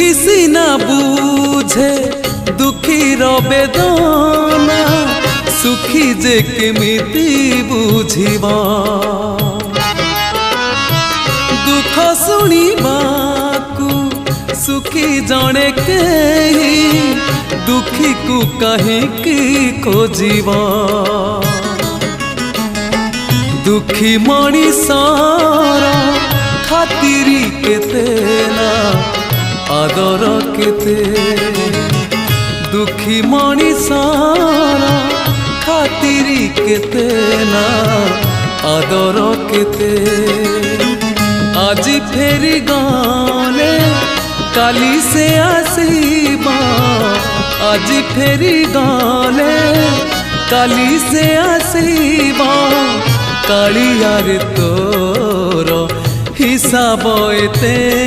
सुखी सीना बुझे दुखी बेदना सुखी जे केमिति बुझिबा दुख शुणिबाकू सुखी जणे केही दुखी को कहीं खोजिबा दुखी मणिषर खातिरी केते ना आदर केते दुखी मणिषर खातिरी केते ना आदर केते आज फेरी गाने काली से आसीबा आज फेरी गाने काली से आसीबा कालियार तोर हिसाब एते।